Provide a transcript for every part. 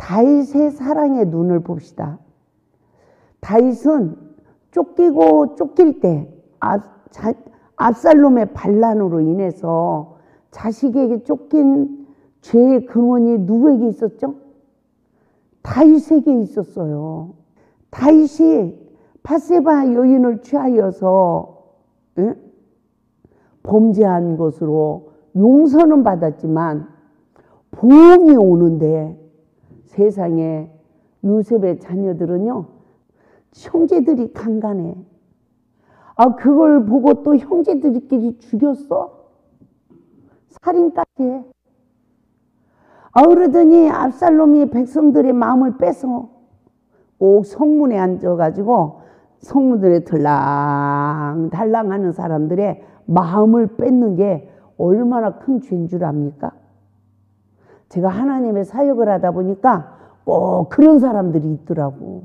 다윗의 사랑의 눈을 봅시다. 다윗은 쫓기고 쫓길 때 압살롬의 반란으로 인해서 자식에게 쫓긴 죄의 근원이 누구에게 있었죠? 다윗에게 있었어요. 다윗이 밧세바 여인을 취하여서 범죄한 것으로 용서는 받았지만 보응이 오는데 세상에 요셉의 자녀들은요, 형제들이 강간해. 그걸 보고 또 형제들끼리 죽였어. 살인까지 해. 그러더니 압살롬이 백성들의 마음을 빼서 꼭 성문에 앉아가지고 성문들에 들랑달랑 하는 사람들의 마음을 뺏는 게 얼마나 큰 죄인 줄 압니까? 제가 하나님의 사역을 하다 보니까 꼭 그런 사람들이 있더라고.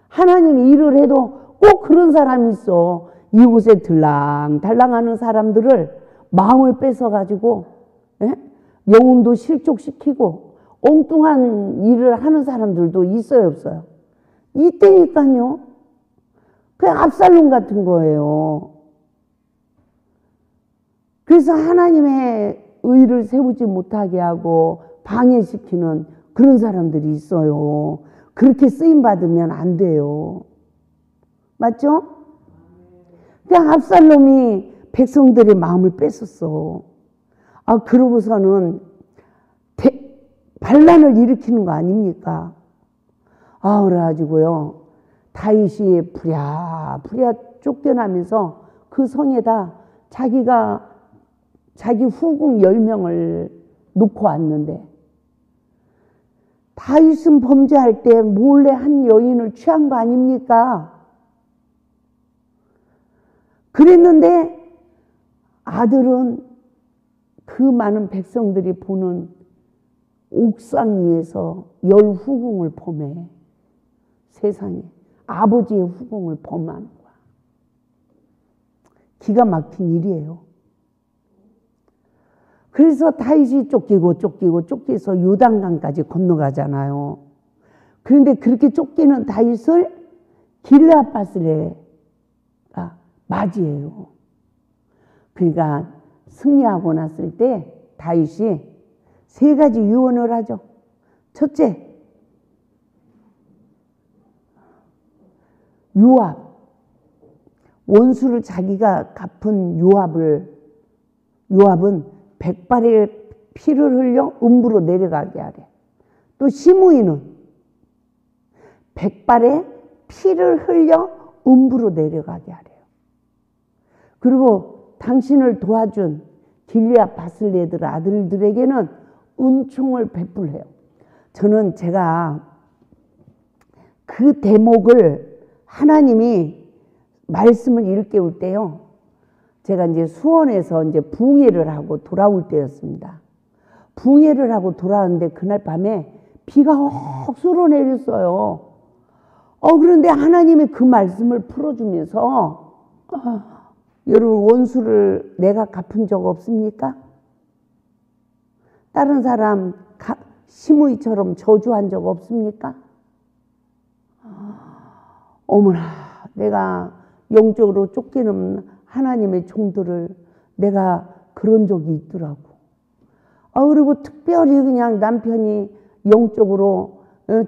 하나님이 일을 해도 꼭 그런 사람이 있어. 이곳에 들랑달랑 하는 사람들을 마음을 뺏어가지고 영혼도 실족시키고 엉뚱한 일을 하는 사람들도 있어요, 없어요? 이때니까요. 그냥 압살롬 같은 거예요. 그래서 하나님의 의를 세우지 못하게 하고 방해시키는 그런 사람들이 있어요. 그렇게 쓰임받으면 안 돼요. 맞죠? 그냥 압살롬이 백성들의 마음을 뺏었어. 그러고서는 반란을 일으키는 거 아닙니까? 그래가지고요, 다윗이 부랴부랴 쫓겨나면서 그 성에다 자기 후궁 10명을 놓고 왔는데, 다윗은 범죄할 때 몰래 한 여인을 취한 거 아닙니까? 그랬는데 아들은 그 많은 백성들이 보는 옥상 위에서 10후궁을 범해. 세상에 아버지의 후궁을 범하는 거야. 기가 막힌 일이에요. 그래서 다윗이 쫓겨서 요단강까지 건너가잖아요. 그런데 그렇게 쫓기는 다윗을 길르앗 바슬레가 맞이해요. 그러니까 승리하고 났을 때 다윗이 3가지 유언을 하죠. 첫째, 요압, 원수를 자기가 갚은 요압은 100발의 피를 흘려 음부로 내려가게 하래. 또 시므이는 100발의 피를 흘려 음부로 내려가게 하래요. 그리고 당신을 도와준 길르앗 바슬레들 아들들에게는 은총을 베풀어요. 저는 제가 그 대목을 하나님이 말씀을 일깨울 때요, 제가 이제 수원에서 이제 붕해를 하고 돌아올 때였습니다. 붕해를 하고 돌아왔는데 그날 밤에 비가 억수로 내렸어요. 그런데 하나님이 그 말씀을 풀어주면서 여러분, 원수를 내가 갚은 적 없습니까? 다른 사람 시므이처럼 저주한 적 없습니까? 어머나, 내가 영적으로 쫓기는 하나님의 종들을 내가 그런 적이 있더라고. 그리고 특별히 그냥 남편이 영적으로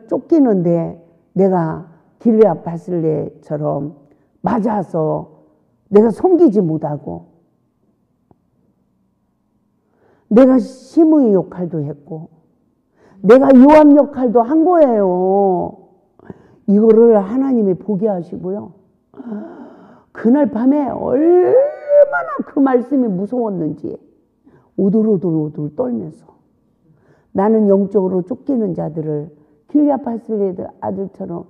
쫓기는데 내가 길르앗 바슬레처럼 맞아서 내가 섬기지 못하고, 내가 시므이 역할도 했고, 내가 요압 역할도 한 거예요. 이거를 하나님이 보게 하시고요, 그날 밤에 얼마나 그 말씀이 무서웠는지 오돌오돌 떨면서, 나는 영적으로 쫓기는 자들을 길르앗 바슬레 아들처럼,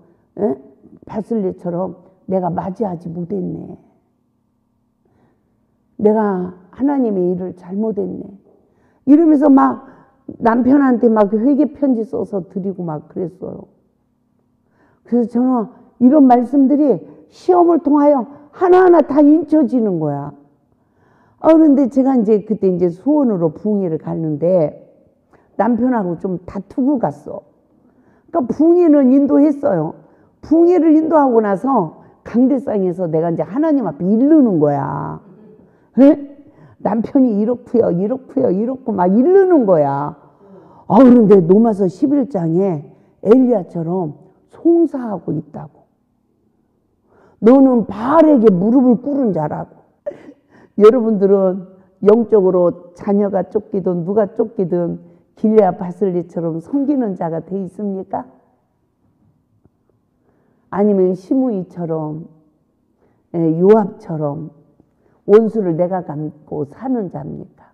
바슬레처럼 내가 맞이하지 못했네. 내가 하나님의 일을 잘못했네. 이러면서 막 남편한테 막 회개 편지 써서 드리고 막 그랬어요. 그래서 저는 이런 말씀들이 시험을 통하여 하나하나 다 잊혀지는 거야. 그런데 제가 그때 이제 수원으로 붕해를 갔는데 남편하고 좀 다투고 갔어. 그러니까 붕해는 인도했어요. 붕해를 인도하고 나서 강대상에서 내가 이제 하나님 앞에 이르는 거야. 에? 남편이 이렇고 막 이르는 거야. 그런데 로마서 11장에 엘리야처럼 송사하고 있다고. 너는 바알에게 무릎을 꿇은 자라고. 여러분들은 영적으로 자녀가 쫓기든 누가 쫓기든 길레아 바슬리처럼 섬기는 자가 돼 있습니까? 아니면 시므이처럼 요압처럼 원수를 내가 감고 사는 자입니까?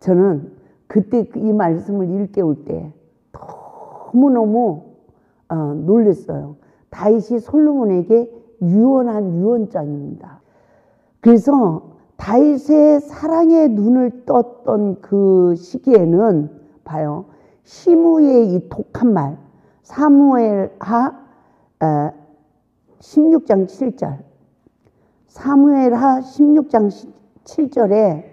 저는 그때 이 말씀을 일깨울 때 너무너무 놀랐어요. 다윗이 솔로몬에게 유언한 유언장입니다. 그래서 다윗의 사랑의 눈을 떴던 그 시기에는 봐요. 시므이의 이 독한 말, 사무엘하 16장 7절, 사무엘하 16장 7절에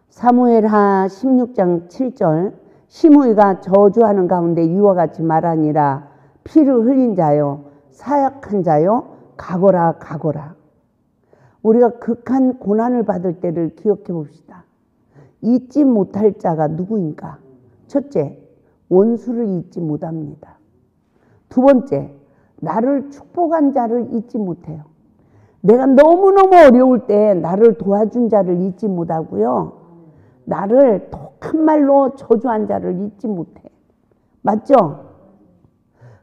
사무엘하 16장 7절 시므이가 저주하는 가운데 이와 같이 말하니라. 피를 흘린 자요 사약한 자요 가거라 가거라. 우리가 극한 고난을 받을 때를 기억해 봅시다. 잊지 못할 자가 누구인가? 첫째, 원수를 잊지 못합니다. 두 번째, 나를 축복한 자를 잊지 못해요. 내가 너무너무 어려울 때 나를 도와준 자를 잊지 못하고요. 나를 독한 말로 저주한 자를 잊지 못해. 맞죠?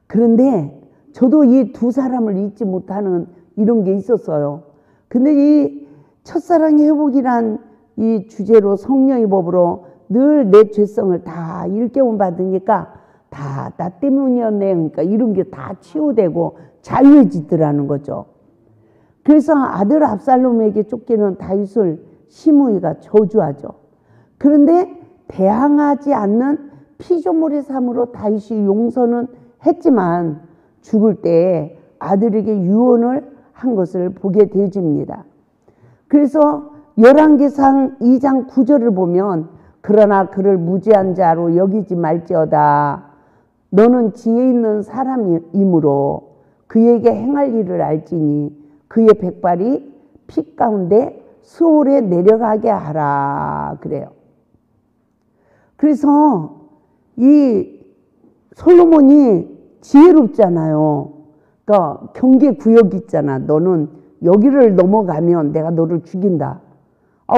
그런데 저도 이 두 사람을 잊지 못하는 이런 게 있었어요. 근데 이 첫사랑의 회복이란 이 주제로 성령의 법으로 늘 내 죄성을 다 일깨움 받으니까 다 나 때문이었네. 그러니까 이런 게 다 치유되고 자유해지더라는 거죠. 그래서 아들 압살롬에게 쫓기는 다윗을 시므이가 저주하죠. 그런데 대항하지 않는 피조물의 삶으로 다윗이 용서는 했지만 죽을 때 아들에게 유언을 한 것을 보게 되어집니다. 그래서 열왕기상 2장 9절을 보면 그러나 그를 무죄한 자로 여기지 말지어다. 너는 지혜 있는 사람이므로 그에게 행할 일을 알지니 그의 백발이 피 가운데 수월에 내려가게 하라. 그래요. 그래서 이 솔로몬이 지혜롭잖아요. 그러니까 경계 구역이 있잖아. 너는 여기를 넘어가면 내가 너를 죽인다.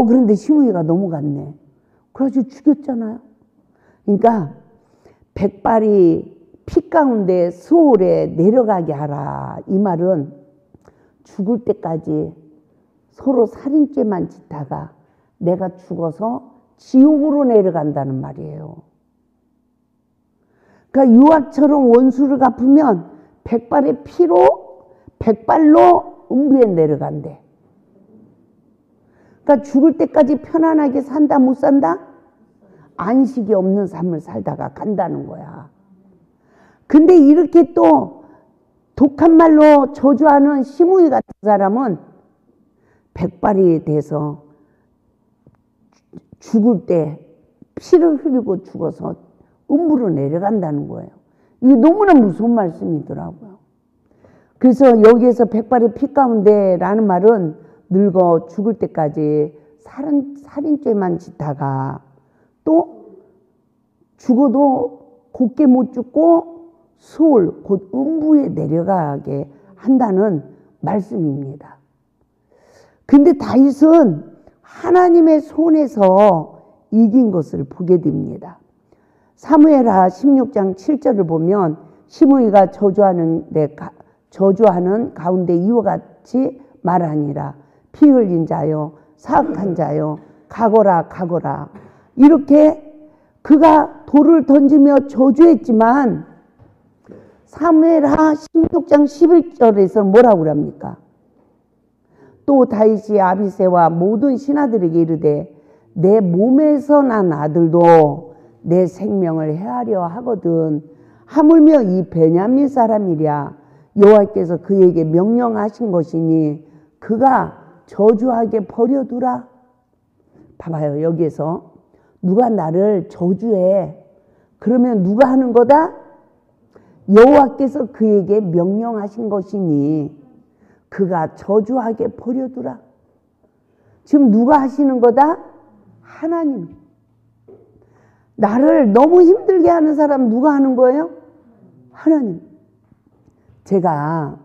그런데 시므이가 넘어갔네. 그래가지고 죽였잖아요. 그러니까 백발이 피 가운데 수월에 내려가게 하라. 이 말은 죽을 때까지 서로 살인죄만 짓다가 내가 죽어서 지옥으로 내려간다는 말이에요. 그러니까 요압처럼 원수를 갚으면 백발의 피로 백발로 음부에 내려간대. 그러니까 죽을 때까지 편안하게 산다 못 산다? 안식이 없는 삶을 살다가 간다는 거야. 근데 이렇게 또 독한 말로 저주하는 시므이 같은 사람은 백발이 돼서 죽을 때 피를 흘리고 죽어서 음부로 내려간다는 거예요. 이게 너무나 무서운 말씀이더라고요. 그래서 여기에서 백발의 피 가운데라는 말은 늙어 죽을 때까지 살인죄만 짓다가 또 죽어도 곱게 못 죽고 수월 곧 음부에 내려가게 한다는 말씀입니다. 근데 다윗은 하나님의 손에서 이긴 것을 보게 됩니다. 사무엘하 16장 7절을 보면 시므이가 저주하는 가운데 이와 같이 말하니라. 피 흘린 자요 사악한 자요 가거라 가거라. 이렇게 그가 돌을 던지며 저주했지만 사무엘하 16장 11절에서 뭐라고 합니까? 또 다윗이 아비새와 모든 신하들에게 이르되 내 몸에서 난 아들도 내 생명을 해하려 하거든. 하물며 이 베냐민 사람이랴. 여호와께서 그에게 명령하신 것이니 그가 저주하게 버려두라. 봐봐요. 여기에서 누가 나를 저주해. 그러면 누가 하는 거다? 여호와께서 그에게 명령하신 것이니 그가 저주하게 버려두라. 지금 누가 하시는 거다? 하나님. 나를 너무 힘들게 하는 사람 누가 하는 거예요? 하나님. 제가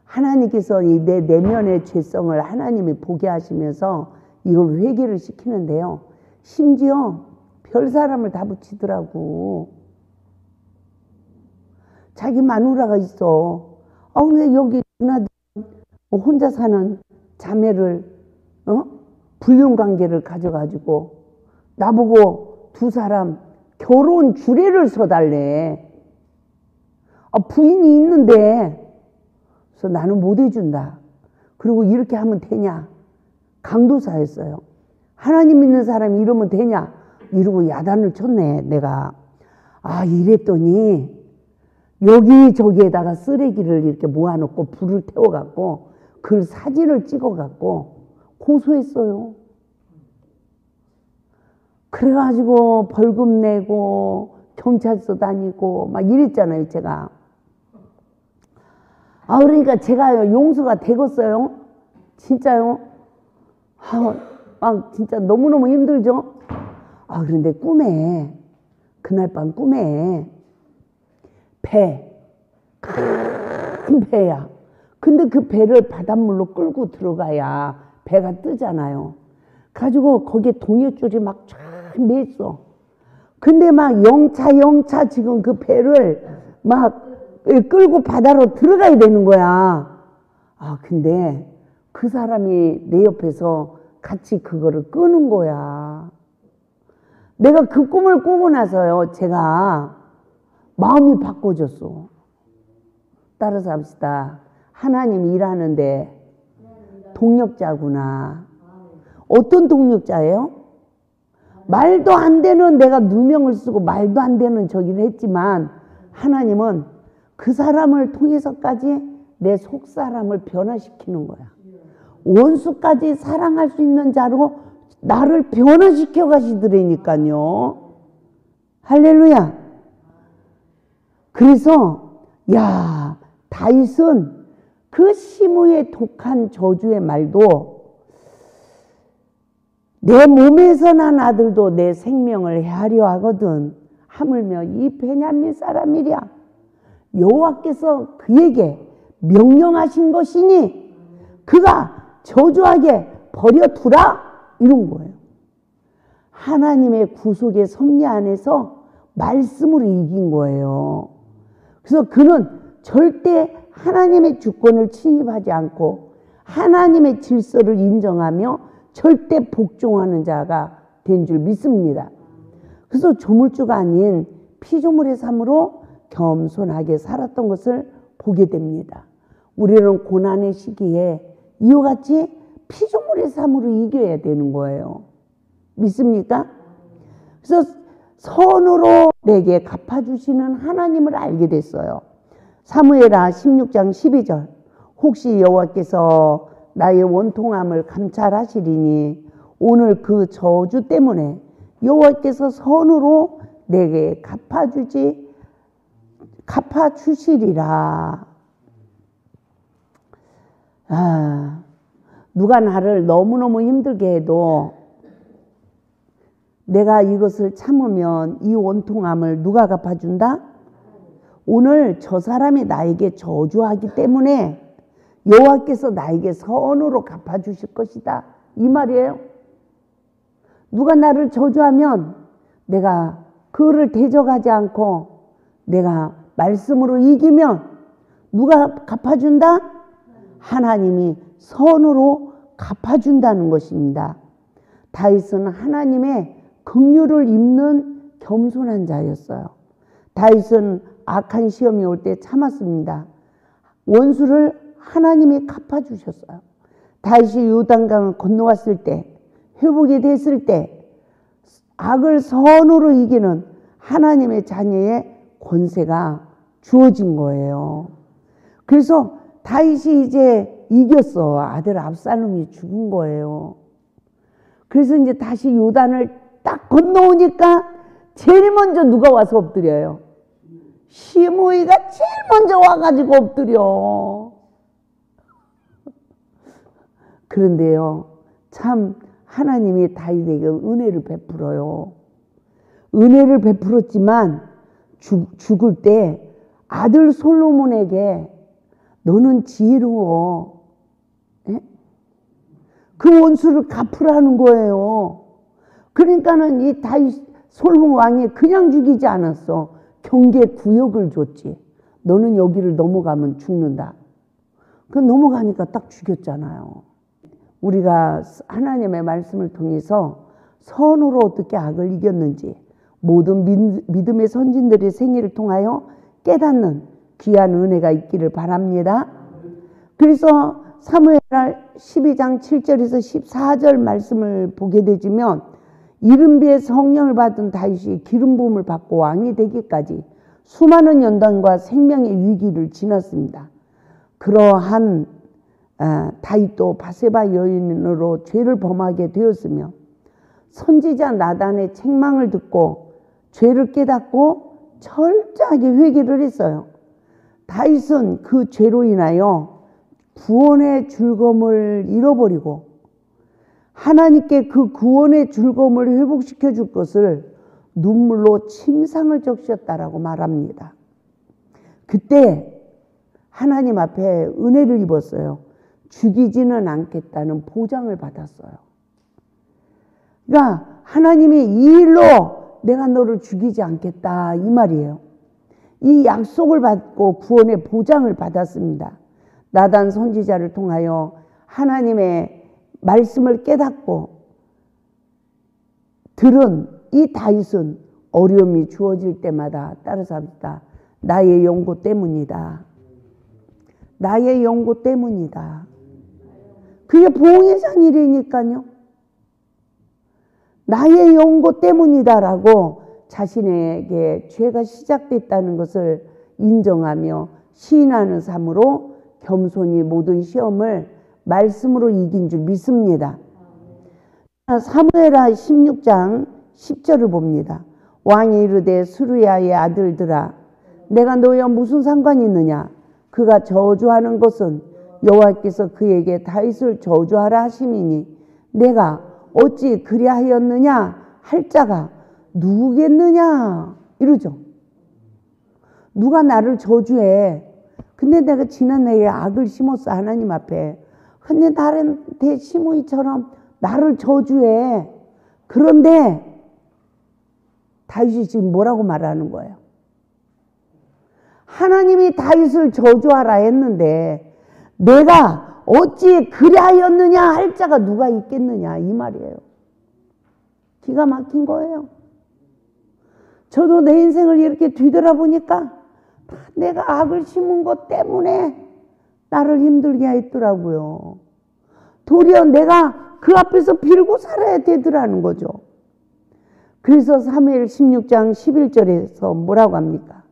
하나님께서 내 내면의 죄성을 하나님이 보게 하시면서 이걸 회개를 시키는데요. 심지어 별 사람을 다 붙이더라고. 자기 마누라가 있어. 근데 여기 누나들 혼자 사는 자매를 불륜관계를 가져가지고 나보고 두 사람 결혼 주례를 서달래. 부인이 있는데. 그래서 나는 못 해준다. 그리고 이렇게 하면 되냐. 강도사였어요. 하나님 믿는 사람이 이러면 되냐. 이러고 야단을 쳤네 내가. 이랬더니 여기저기에다가 쓰레기를 이렇게 모아놓고 불을 태워갖고 그 사진을 찍어갖고 고소했어요. 그래가지고 벌금 내고 경찰서 다니고 막 이랬잖아요 제가. 그러니까 제가 용서가 되겠어요? 진짜요? 막 진짜 너무너무 힘들죠? 그런데 꿈에, 그날 밤 꿈에 큰 배야. 근데 그 배를 바닷물로 끌고 들어가야 배가 뜨잖아요. 가지고 거기에 동요줄이 막 쫙 매있어. 근데 막 영차 지금 그 배를 막 끌고 바다로 들어가야 되는 거야. 근데 그 사람이 내 옆에서 같이 그거를 끄는 거야. 내가 그 꿈을 꾸고 나서요, 제가 마음이 바꿔졌어. 따라서 합시다. 하나님 일하는데 동력자구나. 어떤 동력자예요? 말도 안 되는 내가 누명을 쓰고 말도 안 되는 저기를 했지만 하나님은 그 사람을 통해서까지 내 속사람을 변화시키는 거야. 원수까지 사랑할 수 있는 자로 나를 변화시켜 가시더라니까요. 할렐루야. 그래서 다윗은 그 시므의 독한 저주의 말도 내 몸에서 난 아들도 내 생명을 해하려 하거든. 하물며 이 베냐민 사람이랴. 여호와께서 그에게 명령하신 것이니 그가 저주하게 버려두라. 이런 거예요. 하나님의 구속의 섭리 안에서 말씀으로 이긴 거예요. 그래서 그는 절대 하나님의 주권을 침입하지 않고 하나님의 질서를 인정하며 절대 복종하는 자가 된 줄 믿습니다. 그래서 조물주가 아닌 피조물의 삶으로 겸손하게 살았던 것을 보게 됩니다. 우리는 고난의 시기에 이와 같이 피조물의 삶으로 이겨야 되는 거예요. 믿습니까? 그래서 선으로 내게 갚아주시는 하나님을 알게 됐어요. 사무엘하 16장 12절. 혹시 여호와께서 나의 원통함을 감찰하시리니 오늘 그 저주 때문에 여호와께서 선으로 내게 갚아주시리라. 누가 나를 너무너무 힘들게 해도 내가 이것을 참으면 이 원통함을 누가 갚아준다? 오늘 저 사람이 나에게 저주하기 때문에 여호와께서 나에게 선으로 갚아주실 것이다. 이 말이에요. 누가 나를 저주하면 내가 그를 대적하지 않고 내가 말씀으로 이기면 누가 갚아준다? 하나님이 선으로 갚아준다는 것입니다. 다윗은 하나님의 긍휼을 입는 겸손한 자였어요. 다윗은 악한 시험이 올 때 참았습니다. 원수를 하나님이 갚아주셨어요. 다윗이 요단강을 건너왔을 때, 회복이 됐을 때 악을 선으로 이기는 하나님의 자녀의 권세가 주어진 거예요. 그래서 다윗이 이제 이겼어. 아들 압살롬이 죽은 거예요. 그래서 이제 다시 요단을 딱 건너오니까 제일 먼저 누가 와서 엎드려요? 시므이가 제일 먼저 와가지고 엎드려. 그런데요, 참 하나님이 다윗에게 은혜를 베풀어요. 은혜를 베풀었지만 죽을 때 아들 솔로몬에게 너는 지혜로워. 에? 그 원수를 갚으라는 거예요. 그러니까는 이 다윗 솔로몬 왕이 그냥 죽이지 않았어. 경계 구역을 줬지. 너는 여기를 넘어가면 죽는다. 그 넘어가니까 딱 죽였잖아요. 우리가 하나님의 말씀을 통해서 선으로 어떻게 악을 이겼는지 모든 믿음의 선진들의 생애를 통하여 깨닫는 귀한 은혜가 있기를 바랍니다. 그래서 사무엘하 12장 7절에서 14절 말씀을 보게 되지면 이른비의 성령을 받은 다윗이 기름 부음을 받고 왕이 되기까지 수많은 연단과 생명의 위기를 지났습니다. 그러한 다윗도 바세바 여인으로 죄를 범하게 되었으며 선지자 나단의 책망을 듣고 죄를 깨닫고 철저하게 회개를 했어요. 다윗은 그 죄로 인하여 구원의 즐거움을 잃어버리고 하나님께 그 구원의 즐거움을 회복시켜 줄 것을 눈물로 침상을 적셨다라고 말합니다. 그때 하나님 앞에 은혜를 입었어요. 죽이지는 않겠다는 보장을 받았어요. 그러니까 하나님이 이 일로 내가 너를 죽이지 않겠다 이 말이에요. 이 약속을 받고 구원의 보장을 받았습니다. 나단 선지자를 통하여 하나님의 말씀을 깨닫고 들은 이 다윗은 어려움이 주어질 때마다 따라서 합시다. 나의 연고 때문이다. 나의 연고 때문이다. 그게 보응의 산이라니까요. 나의 연고 때문이다라고 자신에게 죄가 시작됐다는 것을 인정하며 시인하는 삶으로 겸손히 모든 시험을 말씀으로 이긴 줄 믿습니다. 사무엘하 16장 10절을 봅니다. 왕이 이르되 스루야의 아들들아 내가 너희와 무슨 상관이 있느냐. 그가 저주하는 것은 여호와께서 그에게 다윗을 저주하라 하심이니 내가 어찌 그리하였느냐 할 자가 누구겠느냐 이러죠. 누가 나를 저주해. 근데 내가 지난해에 악을 심었어 하나님 앞에. 근데 나한테 시므이처럼 나를 저주해. 그런데 다윗이 지금 뭐라고 말하는 거예요? 하나님이 다윗을 저주하라 했는데 내가 어찌 그리하였느냐 할 자가 누가 있겠느냐 이 말이에요. 기가 막힌 거예요. 저도 내 인생을 이렇게 뒤돌아보니까 내가 악을 심은 것 때문에 나를 힘들게 했더라고요. 도리어 내가 그 앞에서 빌고 살아야 되더라는 거죠. 그래서 사무엘 16장 11절에서 뭐라고 합니까?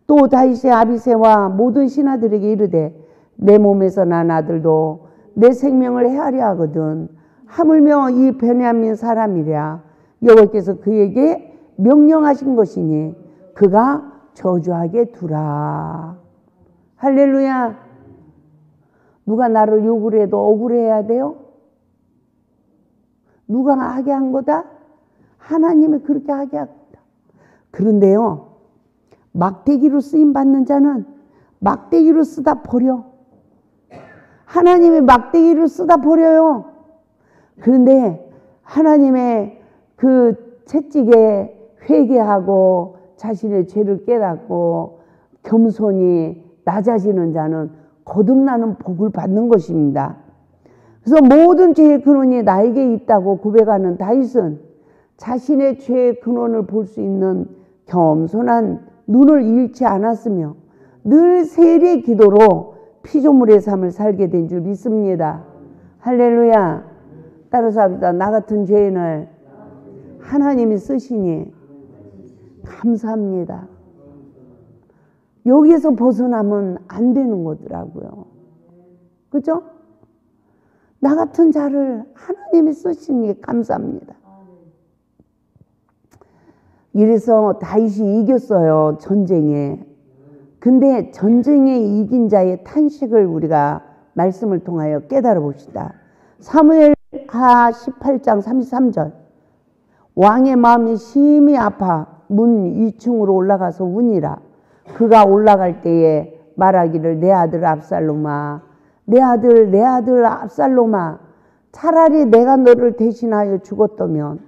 또 다윗의 아비새와 모든 신하들에게 이르되 내 몸에서 난 아들도 내 생명을 해하려 하거든. 하물며 이 베냐민 사람이랴 여호와께서 그에게 명령하신 것이니 그가 저주하게 두라. 할렐루야. 누가 나를 욕을 해도 억울해야 돼요? 누가 하게 한 거다? 하나님이 그렇게 하게 한 거다. 그런데요, 막대기로 쓰임받는 자는 막대기로 쓰다 버려. 하나님이 막대기로 쓰다 버려요. 그런데 하나님의 그 채찍에 회개하고 자신의 죄를 깨닫고 겸손히 낮아지는 자는 거듭나는 복을 받는 것입니다. 그래서 모든 죄의 근원이 나에게 있다고 고백하는 다윗은 자신의 죄의 근원을 볼 수 있는 겸손한 눈을 잃지 않았으며 늘 세례 기도로 피조물의 삶을 살게 된 줄 믿습니다. 할렐루야. 따라서 합시다. 나 같은 죄인을 하나님이 쓰시니 감사합니다. 여기에서 벗어나면 안 되는 거더라고요. 그죠? 나 같은 자를 하나님이 쓰시니 감사합니다. 이래서 다윗이 이겼어요. 전쟁에. 근데 전쟁에 이긴 자의 탄식을 우리가 말씀을 통하여 깨달아 봅시다. 사무엘하 18장 33절. 왕의 마음이 심히 아파 문 2층으로 올라가서 우니라. 그가 올라갈 때에 말하기를 내 아들 압살롬아, 내 아들 압살롬아, 차라리 내가 너를 대신하여 죽었다면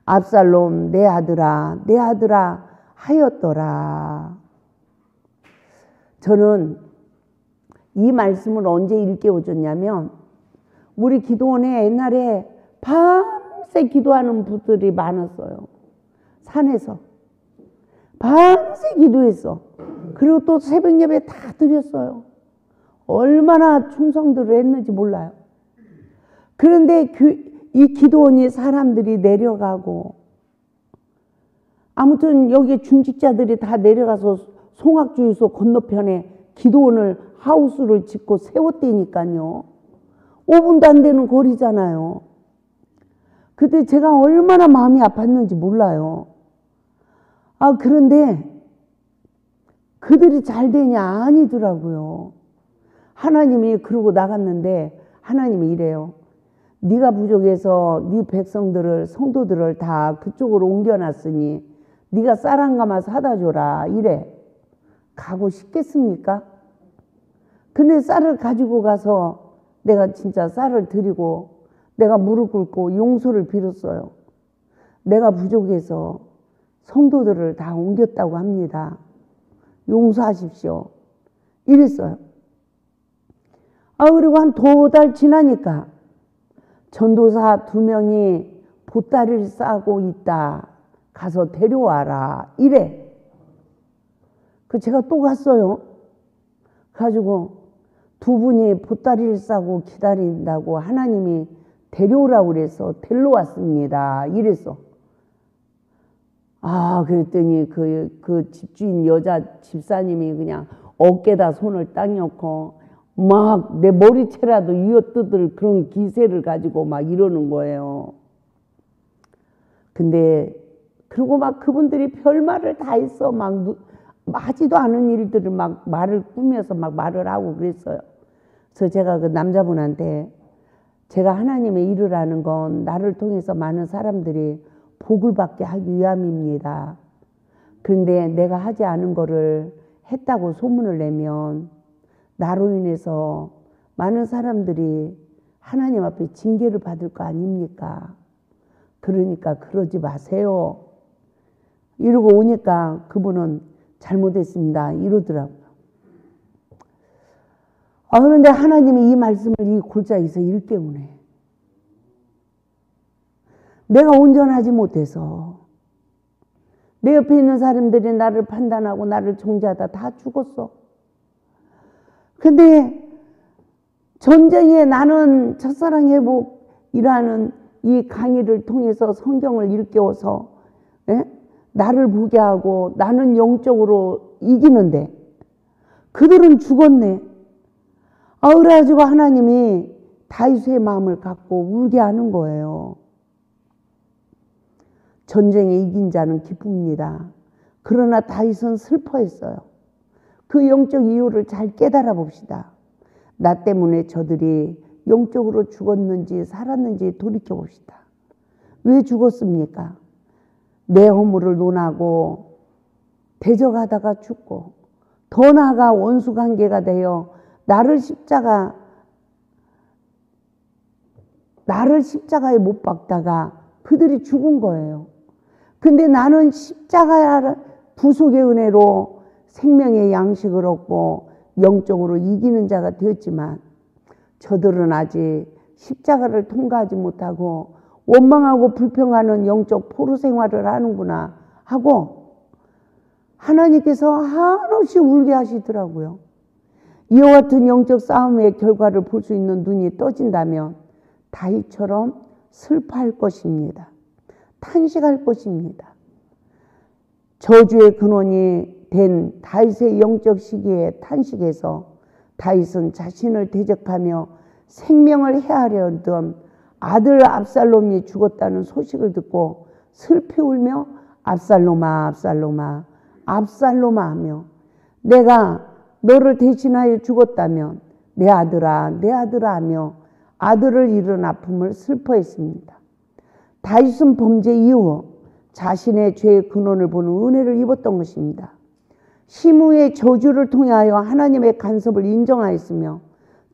압살롬 내 아들아 하였더라. 저는 이 말씀을 언제 일깨워줬냐면 우리 기도원에 옛날에 밤새 기도하는 분들이 많았어요. 산에서 밤새 기도했어. 그리고 또 새벽 예배 다 드렸어요. 얼마나 충성들을 했는지 몰라요. 그런데 이 기도원이 사람들이 내려가고 아무튼 여기 중직자들이 다 내려가서 송악주유소 건너편에 기도원을 하우스를 짓고 세웠다니까요. 5분도 안 되는 거리잖아요. 그때 제가 얼마나 마음이 아팠는지 몰라요. 그런데 그들이 잘 되냐? 아니더라고요. 하나님이 그러고 나갔는데 하나님이 이래요. 네가 부족해서 네 백성들을 성도들을 다 그쪽으로 옮겨놨으니 네가 쌀 한 가마 사다 줘라 이래. 가고 싶겠습니까? 근데 쌀을 가지고 가서 내가 진짜 쌀을 드리고 내가 무릎 꿇고 용서를 빌었어요. 내가 부족해서 성도들을 다 옮겼다고 합니다. 용서하십시오. 이랬어요. 그리고 한 2달 지나니까 전도사 2명이 보따리를 싸고 있다. 가서 데려와라. 이래. 제가 또 갔어요. 가지고 2분이 보따리를 싸고 기다린다고 하나님이 데려오라고 그래서 데리러 왔습니다. 이랬어. 그랬더니 그 집주인 여자 집사님이 그냥 어깨다 손을 딱 넣고 막 내 머리채라도 이어뜯을 그런 기세를 가지고 막 이러는 거예요. 근데 그리고 막 그분들이 별말을 다 했어. 막 하지도 않은 일들을 막 말을 꾸며서 막 말을 하고 그랬어요. 그래서 제가 그 남자분한테 제가 하나님의 일을 하는 건 나를 통해서 많은 사람들이 복을 받게 하기 위함입니다. 그런데 내가 하지 않은 거를 했다고 소문을 내면 나로 인해서 많은 사람들이 하나님 앞에 징계를 받을 거 아닙니까? 그러니까 그러지 마세요. 이러고 오니까 그분은 잘못했습니다. 이러더라고요. 그런데 하나님이 이 말씀을 이 골짜기에서 일깨우네. 내가 온전하지 못해서 내 옆에 있는 사람들이 나를 판단하고 나를 정죄하다 다 죽었어. 근데 전쟁에 나는 첫사랑 회복이라는 이 강의를 통해서 성경을 일깨워서 나를 보게 하고 나는 영적으로 이기는데 그들은 죽었네. 그래가지고 하나님이 다윗의 마음을 갖고 울게 하는 거예요. 전쟁에 이긴 자는 기쁩니다. 그러나 다윗은 슬퍼했어요. 그 영적 이유를 잘 깨달아 봅시다. 나 때문에 저들이 영적으로 죽었는지 살았는지 돌이켜 봅시다. 왜 죽었습니까? 내 허물을 논하고 대적하다가 죽고 더 나아가 원수관계가 되어 나를 십자가에 못 박다가 그들이 죽은 거예요. 근데 나는 십자가 부속의 은혜로 생명의 양식을 얻고 영적으로 이기는 자가 되었지만 저들은 아직 십자가를 통과하지 못하고 원망하고 불평하는 영적 포로 생활을 하는구나 하고 하나님께서 한없이 울게 하시더라고요. 이와 같은 영적 싸움의 결과를 볼 수 있는 눈이 떠진다면 다윗처럼 슬퍼할 것입니다. 탄식할 것입니다. 저주의 근원이 된 다윗의 영적 시기에 탄식해서 다윗은 자신을 대적하며 생명을 해하려던 아들 압살롬이 죽었다는 소식을 듣고 슬피 울며 압살롬아 압살롬아 압살롬아 하며 내가 너를 대신하여 죽었다면 내 아들아 내 아들아 하며 아들을 잃은 아픔을 슬퍼했습니다. 다윗은 범죄 이후 자신의 죄의 근원을 보는 은혜를 입었던 것입니다. 시므의 저주를 통하여 하나님의 간섭을 인정하였으며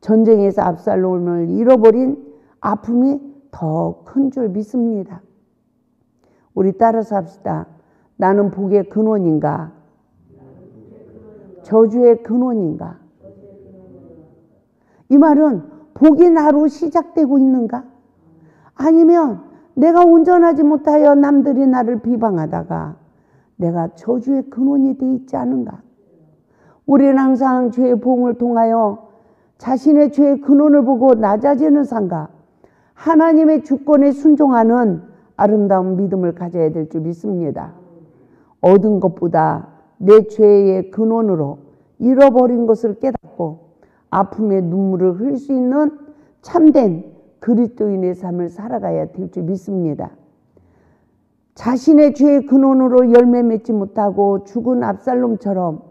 전쟁에서 압살롬을 잃어버린 아픔이 더 큰 줄 믿습니다. 우리 따라서 합시다. 나는 복의 근원인가? 저주의 근원인가? 이 말은 복이 나로 시작되고 있는가? 아니면 내가 온전하지 못하여 남들이 나를 비방하다가 내가 저주의 근원이 돼 있지 않은가? 우리는 항상 죄의 보응을 통하여 자신의 죄의 근원을 보고 낮아지는 삶과 하나님의 주권에 순종하는 아름다운 믿음을 가져야 될 줄 믿습니다. 얻은 것보다 내 죄의 근원으로 잃어버린 것을 깨닫고 아픔의 눈물을 흘릴 수 있는 참된 그리스도인의 삶을 살아가야 될 줄 믿습니다. 자신의 죄의 근원으로 열매 맺지 못하고 죽은 압살롬처럼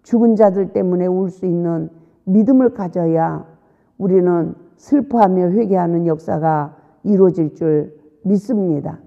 죽은 자들 때문에 울 수 있는 믿음을 가져야 우리는 슬퍼하며 회개하는 역사가 이루어질 줄 믿습니다.